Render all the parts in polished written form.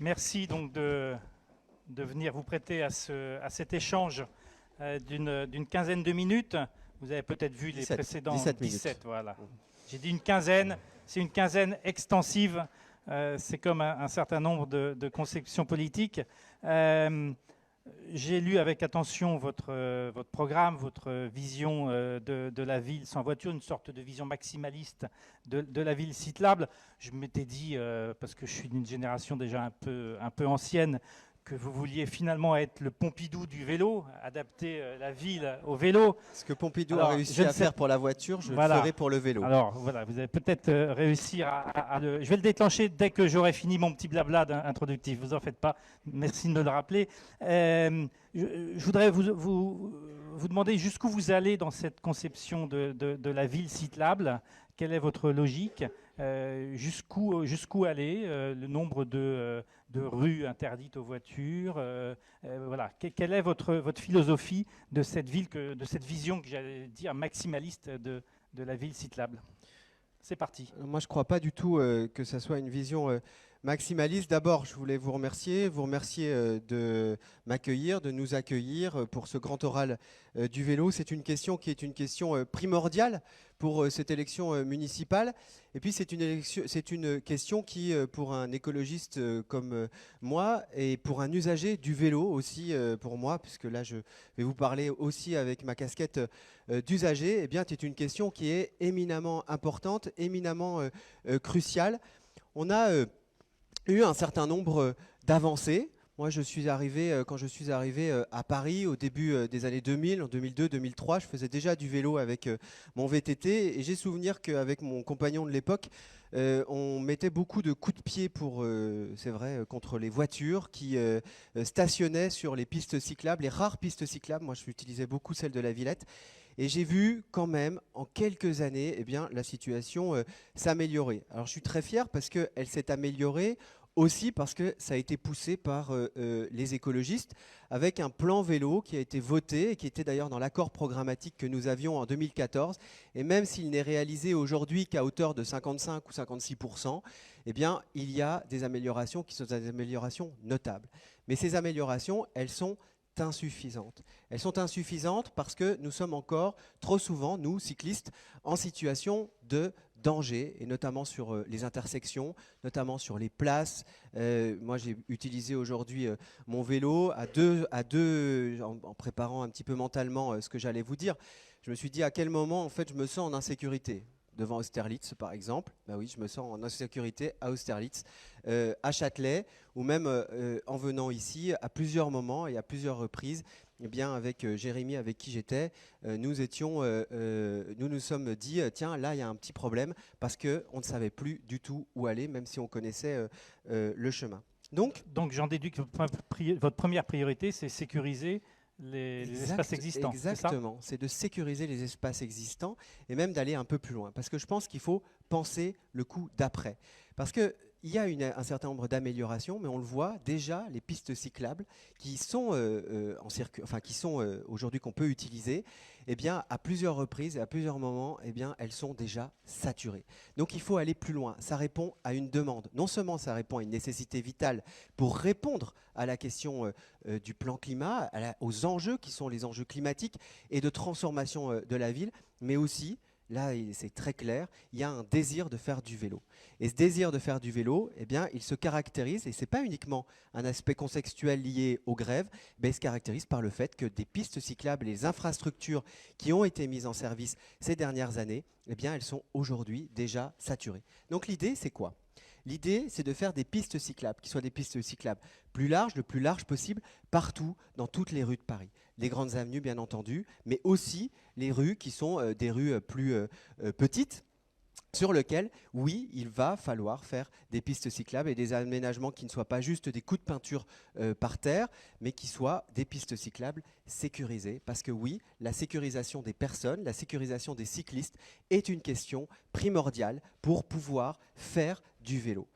Merci donc de venir vous prêter à cet échange d'une quinzaine de minutes. Vous avez peut-être vu les 17, précédents 17 17, minutes. voilà. J'ai dit une quinzaine, c'est une quinzaine extensive. C'est comme un certain nombre de conceptions politiques. J'ai lu avec attention votre programme, votre vision de la ville sans voiture, une sorte de vision maximaliste de la ville cyclable. Je m'étais dit, parce que je suis d'une génération déjà un peu ancienne, que vous vouliez finalement être le Pompidou du vélo, adapter la ville au vélo. Ce que Pompidou Alors, a réussi à faire pour la voiture, je le ferai pour le vélo. Alors voilà, vous allez peut-être réussir à le... Je vais le déclencher dès que j'aurai fini mon petit blabla introductif, vous en faites pas, merci de me le rappeler. Je voudrais vous demander jusqu'où vous allez dans cette conception de la ville cyclable. Quelle est votre logique? Jusqu'où aller? Le nombre de rues interdites aux voitures? Voilà. Quelle est votre philosophie de cette ville, de cette vision que j'allais dire maximaliste de la ville cyclable? C'est parti. Moi, je ne crois pas du tout que ça soit une vision maximaliste. D'abord, je voulais vous remercier de m'accueillir, de nous accueillir pour ce grand oral du vélo. C'est une question qui est une question primordiale pour cette élection municipale. Et puis, c'est une question qui, pour un écologiste comme moi, et pour un usager du vélo aussi, pour moi, puisque là, je vais vous parler aussi avec ma casquette d'usager, eh bien, c'est une question qui est éminemment importante, éminemment cruciale. On a eu un certain nombre d'avancées. Moi, quand je suis arrivé à Paris au début des années 2000, en 2002, 2003, je faisais déjà du vélo avec mon VTT et j'ai souvenir qu'avec mon compagnon de l'époque, on mettait beaucoup de coups de pied c'est vrai, contre les voitures qui stationnaient sur les pistes cyclables, les rares pistes cyclables. Moi, j'utilisais beaucoup celle de la Villette. Et j'ai vu quand même, en quelques années, eh bien, la situation s'améliorer. Alors je suis très fier parce qu'elle s'est améliorée aussi parce que ça a été poussé par les écologistes avec un plan vélo qui a été voté et qui était d'ailleurs dans l'accord programmatique que nous avions en 2014. Et même s'il n'est réalisé aujourd'hui qu'à hauteur de 55 ou 56%, eh bien, il y a des améliorations qui sont des améliorations notables. Mais ces améliorations, elles sont insuffisantes. Elles sont insuffisantes parce que nous sommes encore trop souvent, nous, cyclistes, en situation de danger, et notamment sur les intersections, notamment sur les places. Moi, j'ai utilisé aujourd'hui mon vélo en préparant un petit peu mentalement ce que j'allais vous dire. Je me suis dit à quel moment, en fait, je me sens en insécurité. Devant Austerlitz, par exemple, ben oui, je me sens en insécurité à Austerlitz, à Châtelet, ou même en venant ici, à plusieurs moments et à plusieurs reprises, eh bien, avec Jérémy, avec qui j'étais, nous nous sommes dit, tiens, là, il y a un petit problème, parce qu'on ne savait plus du tout où aller, même si on connaissait le chemin. Donc j'en déduis que votre première priorité, c'est sécuriser les espaces existants. Exactement, c'est de sécuriser les espaces existants et même d'aller un peu plus loin. Parce que je pense qu'il faut penser le coup d'après. Parce qu'il y a un certain nombre d'améliorations, mais on le voit déjà, les pistes cyclables qui sont, aujourd'hui qu'on peut utiliser, eh bien, à plusieurs reprises et à plusieurs moments, eh bien, elles sont déjà saturées. Donc il faut aller plus loin. Ça répond à une demande. Non seulement ça répond à une nécessité vitale pour répondre à la question du plan climat, aux enjeux qui sont les enjeux climatiques et de transformation de la ville, mais aussi, là c'est très clair, il y a un désir de faire du vélo. Et ce désir de faire du vélo, eh bien, il se caractérise, et ce n'est pas uniquement un aspect contextuel lié aux grèves, mais il se caractérise par le fait que des pistes cyclables et les infrastructures qui ont été mises en service ces dernières années, eh bien, elles sont aujourd'hui déjà saturées. Donc l'idée, c'est quoi ? L'idée, c'est de faire des pistes cyclables, qui soient des pistes cyclables plus larges, le plus large possible, partout, dans toutes les rues de Paris. Les grandes avenues, bien entendu, mais aussi les rues qui sont des rues plus petites, sur lesquelles, oui, il va falloir faire des pistes cyclables et des aménagements qui ne soient pas juste des coups de peinture par terre, mais qui soient des pistes cyclables sécurisées. Parce que oui, la sécurisation des personnes, la sécurisation des cyclistes est une question primordiale pour pouvoir faire du vélo.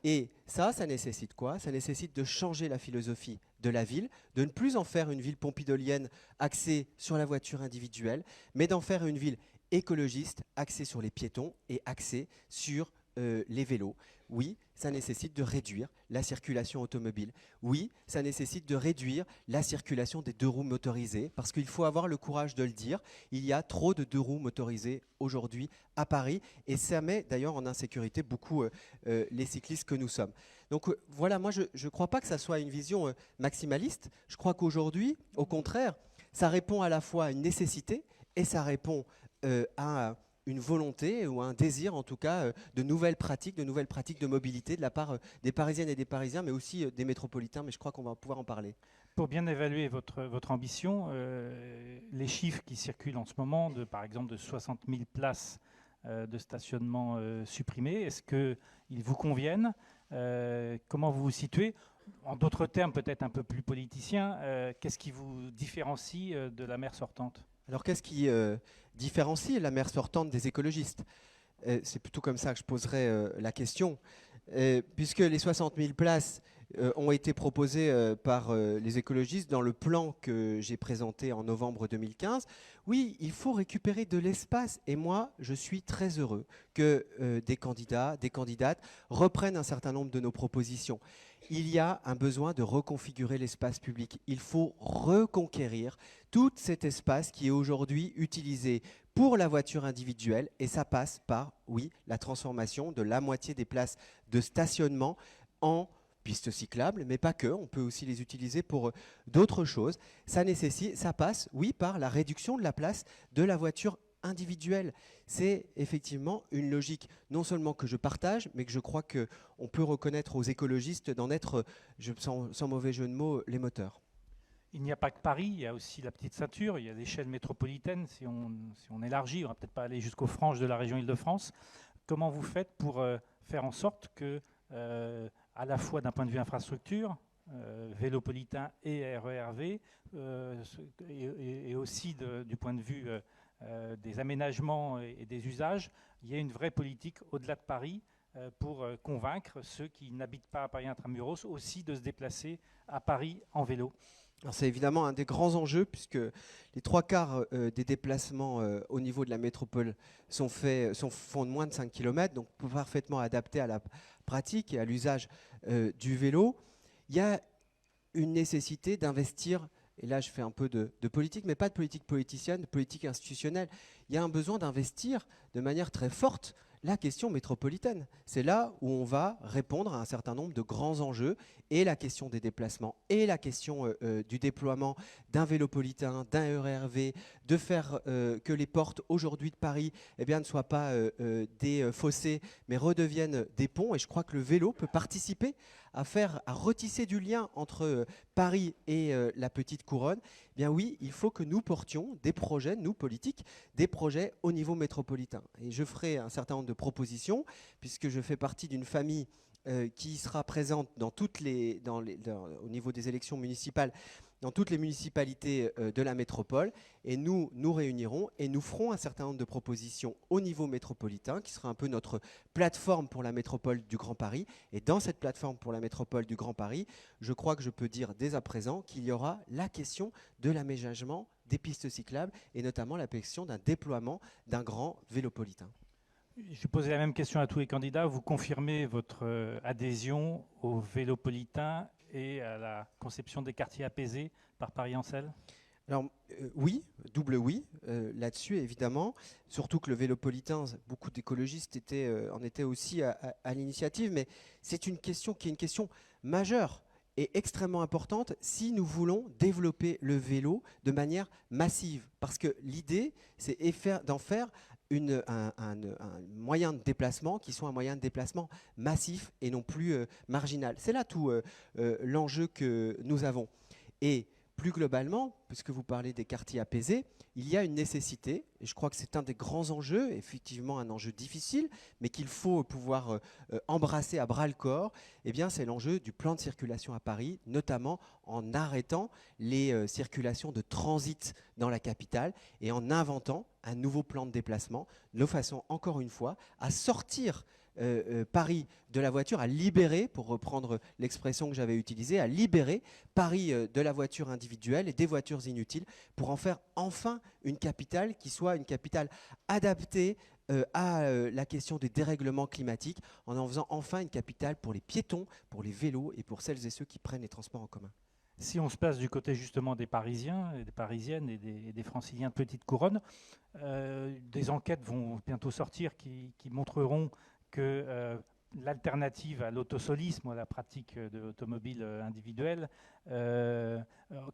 Et ça nécessite quoi? Ça nécessite de changer la philosophie de la ville, de ne plus en faire une ville pompidolienne axée sur la voiture individuelle, mais d'en faire une ville écologiste, axée sur les piétons et axée sur les vélos. Oui, ça nécessite de réduire la circulation automobile. Oui, ça nécessite de réduire la circulation des 2 roues motorisées, parce qu'il faut avoir le courage de le dire. Il y a trop de 2 roues motorisées aujourd'hui à Paris, et ça met d'ailleurs en insécurité beaucoup les cyclistes que nous sommes. Donc voilà, moi je ne crois pas que ça soit une vision maximaliste. Je crois qu'aujourd'hui, au contraire, ça répond à la fois à une nécessité et ça répond à une volonté ou un désir en tout cas de nouvelles pratiques de mobilité de la part des Parisiennes et des Parisiens, mais aussi des métropolitains, mais je crois qu'on va pouvoir en parler. Pour bien évaluer votre ambition, les chiffres qui circulent en ce moment, par exemple de 60 000 places de stationnement supprimées, est-ce qu'ils vous conviennent? Comment vous vous situez? En d'autres termes, peut-être un peu plus politiciens, qu'est-ce qui vous différencie de la maire sortante? Alors qu'est-ce qui différencie la maire sortante des écologistes? C'est plutôt comme ça que je poserais la question. Puisque les 60 000 places ont été proposées par les écologistes dans le plan que j'ai présenté en novembre 2015. Oui, il faut récupérer de l'espace. Et moi, je suis très heureux que des candidats, des candidates reprennent un certain nombre de nos propositions. Il y a un besoin de reconfigurer l'espace public. Il faut reconquérir tout cet espace qui est aujourd'hui utilisé pour la voiture individuelle, et ça passe par, oui, la transformation de la moitié des places de stationnement en pistes cyclables, mais pas que, on peut aussi les utiliser pour d'autres choses. Ça passe, oui, par la réduction de la place de la voiture individuelle. C'est effectivement une logique non seulement que je partage, mais que je crois qu'on peut reconnaître aux écologistes d'en être, sans mauvais jeu de mots, les moteurs. Il n'y a pas que Paris, il y a aussi la petite ceinture, il y a l'échelle métropolitaine. Si on élargit, on ne va peut-être pas aller jusqu'aux franges de la région Île-de-France. Comment vous faites pour faire en sorte que, à la fois d'un point de vue infrastructure, Vélopolitain et RERV, et aussi du point de vue des aménagements et des usages, il y a une vraie politique au-delà de Paris pour convaincre ceux qui n'habitent pas à Paris intramuros aussi de se déplacer à Paris en vélo? C'est évidemment un des grands enjeux, puisque les 3/4 des déplacements au niveau de la métropole font de moins de 5 km, donc parfaitement adaptés à la pratique et à l'usage du vélo. Il y a une nécessité d'investir, et là je fais un peu de politique, mais pas de politique politicienne, de politique institutionnelle. Il y a un besoin d'investir de manière très forte la question métropolitaine. C'est là où on va répondre à un certain nombre de grands enjeux, et la question des déplacements, et la question du déploiement d'un Vélopolitain, d'un RERV, de faire que les portes aujourd'hui de Paris ne soient pas des fossés, mais redeviennent des ponts. Et je crois que le vélo peut participer à retisser du lien entre Paris et la petite couronne. Eh bien oui, il faut que nous portions des projets, nous politiques, des projets au niveau métropolitain. Et je ferai un certain nombre de propositions, puisque je fais partie d'une famille qui sera présente au niveau des élections municipales, dans toutes les municipalités de la métropole, et nous nous réunirons et nous ferons un certain nombre de propositions au niveau métropolitain, qui sera un peu notre plateforme pour la métropole du Grand Paris. Et dans cette plateforme pour la métropole du Grand Paris, je crois que je peux dire dès à présent qu'il y aura la question de l'aménagement des pistes cyclables, et notamment la question d'un déploiement d'un grand Vélopolitain. Je vais poser la même question à tous les candidats. Vous confirmez votre adhésion au Vélopolitain et à la conception des quartiers apaisés par Paris-Ancel? Alors oui, double oui, là-dessus évidemment, surtout que le Vélopolitain, beaucoup d'écologistes en étaient aussi à l'initiative, mais c'est une question qui est une question majeure et extrêmement importante si nous voulons développer le vélo de manière massive. Parce que l'idée, c'est d'en faire un moyen de déplacement qui soit un moyen de déplacement massif et non plus marginal. C'est là tout l'enjeu que nous avons. Et plus globalement, puisque vous parlez des quartiers apaisés, il y a une nécessité, et je crois que c'est un des grands enjeux, effectivement un enjeu difficile, mais qu'il faut pouvoir embrasser à bras-le-corps. Eh bien, c'est l'enjeu du plan de circulation à Paris, notamment en arrêtant les circulations de transit dans la capitale et en inventant un nouveau plan de déplacement, de façon, encore une fois, à sortir Paris de la voiture, à libérer, pour reprendre l'expression que j'avais utilisée, à libérer Paris de la voiture individuelle et des voitures inutiles pour en faire enfin une capitale qui soit une capitale adaptée la question des dérèglements climatiques en faisant enfin une capitale pour les piétons, pour les vélos et pour celles et ceux qui prennent les transports en commun. Si on se place du côté justement des Parisiens, et des Parisiennes et des Franciliens de petite couronne, des enquêtes vont bientôt sortir qui montreront que l'alternative à l'autosolisme, à la pratique de l'automobile individuelle,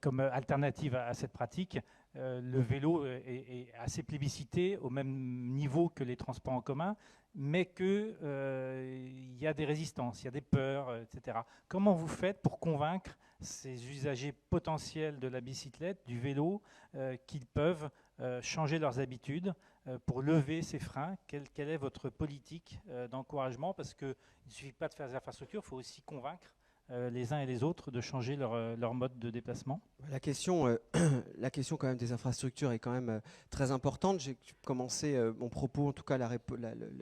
comme alternative à cette pratique, le vélo est assez plébiscité au même niveau que les transports en commun, mais qu'il y a des résistances, il y a des peurs, etc. Comment vous faites pour convaincre ces usagers potentiels de la bicyclette, du vélo, qu'ils peuvent changer leurs habitudes pour lever ces freins? Quelle est votre politique d'encouragement? Parce qu'il ne suffit pas de faire des infrastructures, il faut aussi convaincre les uns et les autres de changer leur mode de déplacement. La question, la question quand même des infrastructures est quand même très importante. J'ai commencé mon propos, en tout cas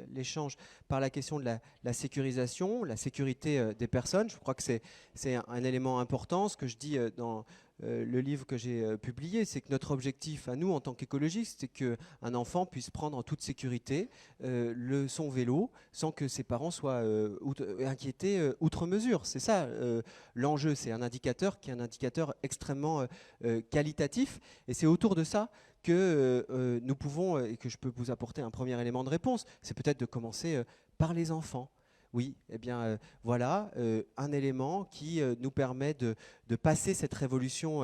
l'échange, par la question de la sécurisation, la sécurité des personnes. Je crois que c'est un élément important. Ce que je dis dans le livre que j'ai publié, c'est que notre objectif à nous en tant qu'écologistes, c'est qu'un enfant puisse prendre en toute sécurité son vélo sans que ses parents soient inquiétés outre mesure. C'est ça l'enjeu. C'est un indicateur qui est un indicateur extrêmement qualitatif, et c'est autour de ça que nous pouvons, et que je peux vous apporter un premier élément de réponse, c'est peut-être de commencer par les enfants. Oui, eh bien voilà un élément qui nous permet de passer cette révolution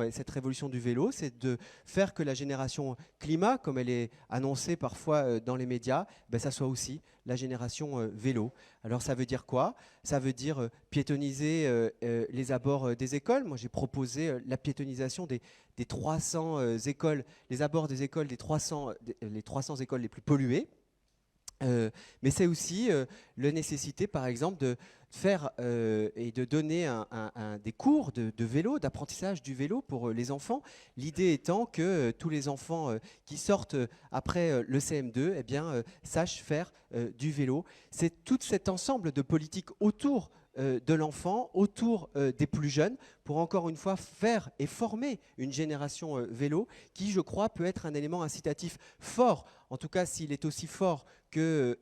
du vélo, c'est de faire que la génération climat, comme elle est annoncée parfois dans les médias, ben, ça soit aussi la génération vélo. Alors ça veut dire quoi? Ça veut dire piétoniser les abords des écoles. Moi j'ai proposé la piétonisation des 300 écoles, les abords des écoles les 300 écoles les plus polluées. Mais c'est aussi la nécessité, par exemple, de faire et de donner des cours de vélo, d'apprentissage du vélo pour les enfants. L'idée étant que tous les enfants qui sortent après le CM2 eh bien, sachent faire du vélo. C'est tout cet ensemble de politiques autour de l'enfant, autour des plus jeunes, pour encore une fois faire et former une génération vélo qui, je crois, peut être un élément incitatif fort. En tout cas, s'il est aussi fort que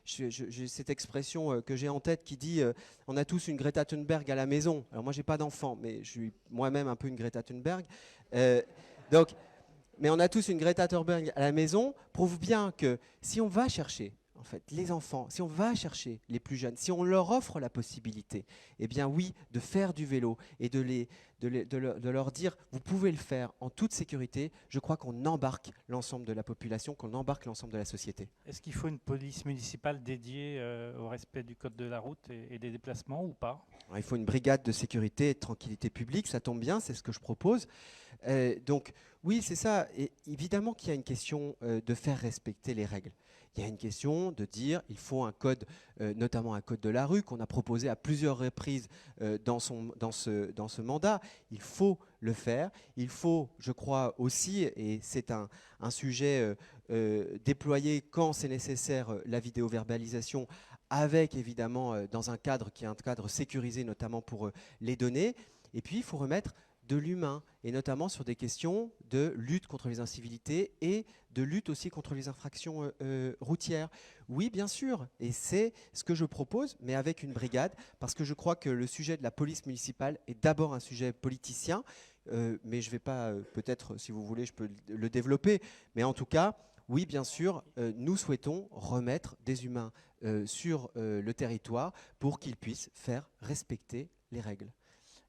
j'ai cette expression que j'ai en tête qui dit on a tous une Greta Thunberg à la maison. Alors moi, j'ai pas d'enfant, mais je suis moi-même un peu une Greta Thunberg. Mais on a tous une Greta Thunberg à la maison, prouve bien que si on va chercher en fait, les enfants, si on va chercher les plus jeunes, si on leur offre la possibilité, eh bien oui, de faire du vélo et de leur dire vous pouvez le faire en toute sécurité, je crois qu'on embarque l'ensemble de la population, qu'on embarque l'ensemble de la société. Est-ce qu'il faut une police municipale dédiée au respect du code de la route et des déplacements ou pas? Alors, il faut une brigade de sécurité et de tranquillité publique, ça tombe bien, c'est ce que je propose. Donc oui, c'est ça. Et évidemment qu'il y a une question de faire respecter les règles. Il y a une question de dire il faut un code, notamment un code de la rue, qu'on a proposé à plusieurs reprises dans ce mandat. Il faut le faire. Il faut, je crois aussi, et c'est un sujet déployé quand c'est nécessaire, la vidéoverbalisation, avec évidemment dans un cadre qui est un cadre sécurisé, notamment pour les données. Et puis il faut remettre de l'humain, et notamment sur des questions de lutte contre les incivilités et de lutte aussi contre les infractions routières. Oui, bien sûr, et c'est ce que je propose, mais avec une brigade, parce que je crois que le sujet de la police municipale est d'abord un sujet politicien, mais je ne vais pas, peut-être, si vous voulez, je peux le développer, mais en tout cas, oui, bien sûr, nous souhaitons remettre des humains sur le territoire pour qu'ils puissent faire respecter les règles.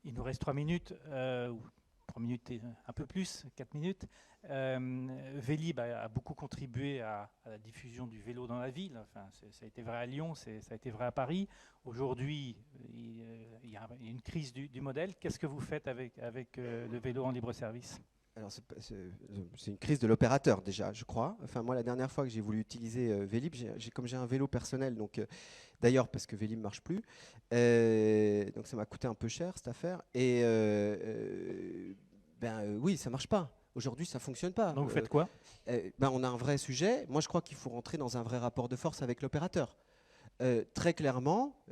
Il nous reste 3 minutes, ou 3 minutes et un peu plus, 4 minutes. Vélib a beaucoup contribué à la diffusion du vélo dans la ville. Enfin, ça a été vrai à Lyon, ça a été vrai à Paris. Aujourd'hui, il y a une crise du modèle. Qu'est-ce que vous faites avec le vélo en libre service ? Alors, c'est une crise de l'opérateur déjà, je crois. Enfin, moi, la dernière fois que j'ai voulu utiliser Vélib, comme j'ai un vélo personnel, donc d'ailleurs parce que Vélib ne marche plus, donc ça m'a coûté un peu cher cette affaire. Et oui, ça ne marche pas. Aujourd'hui, ça ne fonctionne pas. Donc vous faites quoi ? On a un vrai sujet. Moi, je crois qu'il faut rentrer dans un vrai rapport de force avec l'opérateur. Très clairement,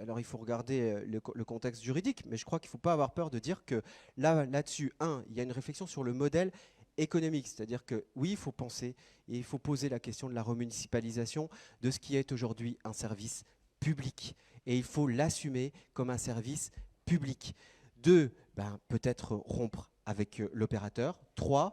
alors il faut regarder le contexte juridique, mais je crois qu'il ne faut pas avoir peur de dire que là-dessus, il y a une réflexion sur le modèle économique. C'est-à-dire que oui, il faut penser et il faut poser la question de la remunicipalisation de ce qui est aujourd'hui un service public. Et il faut l'assumer comme un service public. 2, peut-être rompre avec l'opérateur. 3,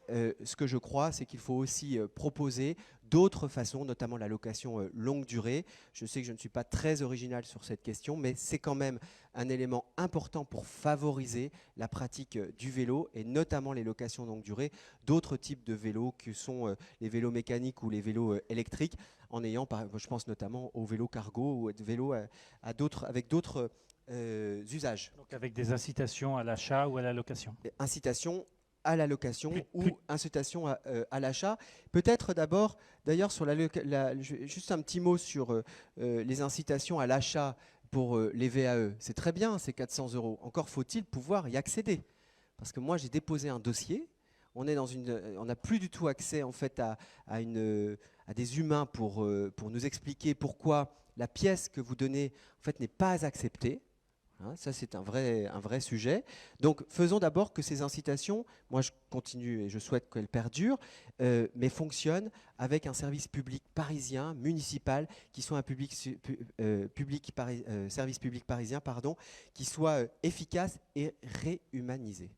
ce que je crois, c'est qu'il faut aussi proposer d'autres façons, notamment la location longue durée. Je sais que je ne suis pas très original sur cette question, mais c'est quand même un élément important pour favoriser la pratique du vélo, et notamment les locations longue durée, d'autres types de vélos que sont les vélos mécaniques ou les vélos électriques, en ayant, je pense notamment aux vélos cargo ou aux vélos avec d'autres usages. Donc avec des incitations à l'achat ou à la location. Incitation à la location ou incitation à l'achat. Peut-être d'abord, d'ailleurs, sur juste un petit mot sur les incitations à l'achat pour les VAE. C'est très bien, c'est 400 €. Encore faut-il pouvoir y accéder. Parce que moi, j'ai déposé un dossier. On n'a plus du tout accès en fait à des humains pour nous expliquer pourquoi la pièce que vous donnez en fait n'est pas acceptée. Ça, c'est un vrai sujet. Donc, faisons d'abord que ces incitations, moi je continue et je souhaite qu'elles perdurent, mais fonctionnent avec un service public parisien, municipal, qui soit un service public parisien, qui soit efficace et réhumanisé.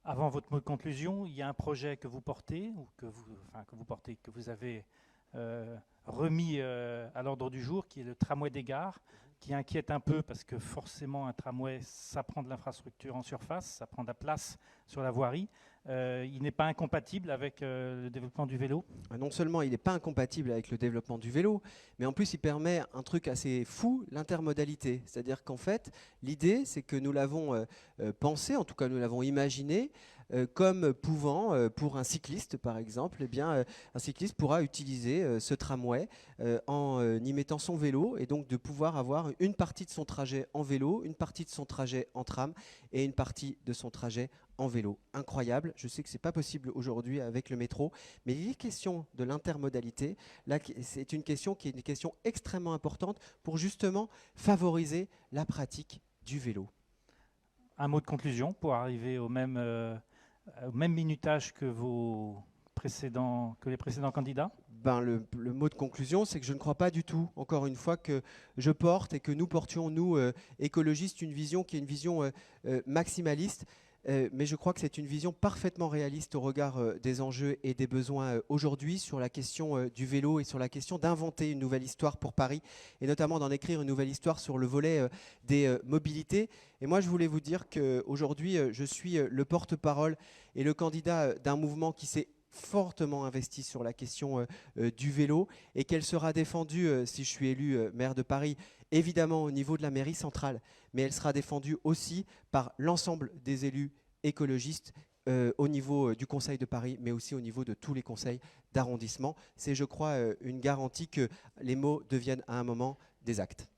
Avant votre mot de conclusion, il y a un projet que vous portez, ou que vous avez remis à l'ordre du jour, qui est le tramway des gares, qui inquiète un peu parce que forcément un tramway, ça prend de l'infrastructure en surface, ça prend de la place sur la voirie. Il n'est pas incompatible avec le développement du vélo? Non seulement il n'est pas incompatible avec le développement du vélo, mais en plus il permet un truc assez fou, l'intermodalité. C'est-à-dire qu'en fait, l'idée, c'est que nous l'avons pensé, en tout cas nous l'avons imaginé, comme pouvant, pour un cycliste par exemple, un cycliste pourra utiliser ce tramway en y mettant son vélo, et donc de pouvoir avoir une partie de son trajet en vélo, une partie de son trajet en tram et une partie de son trajet en vélo. Incroyable, je sais que ce n'est pas possible aujourd'hui avec le métro, mais les questions de l'intermodalité, là, c'est une question qui est une question extrêmement importante pour justement favoriser la pratique du vélo. Un mot de conclusion pour arriver au même minutage que les précédents candidats? Le mot de conclusion, c'est que je ne crois pas du tout, encore une fois, que je porte et que nous portions, nous, écologistes, une vision qui est une vision maximaliste. Mais je crois que c'est une vision parfaitement réaliste au regard des enjeux et des besoins aujourd'hui sur la question du vélo et sur la question d'inventer une nouvelle histoire pour Paris, et notamment d'en écrire une nouvelle histoire sur le volet des mobilités. Et moi, je voulais vous dire qu'aujourd'hui, je suis le porte-parole et le candidat d'un mouvement qui s'est fortement investi sur la question du vélo, et qu'elle sera défendue, si je suis élu maire de Paris, évidemment au niveau de la mairie centrale, mais elle sera défendue aussi par l'ensemble des élus écologistes au niveau du Conseil de Paris, mais aussi au niveau de tous les conseils d'arrondissement. C'est, je crois, une garantie que les mots deviennent à un moment des actes.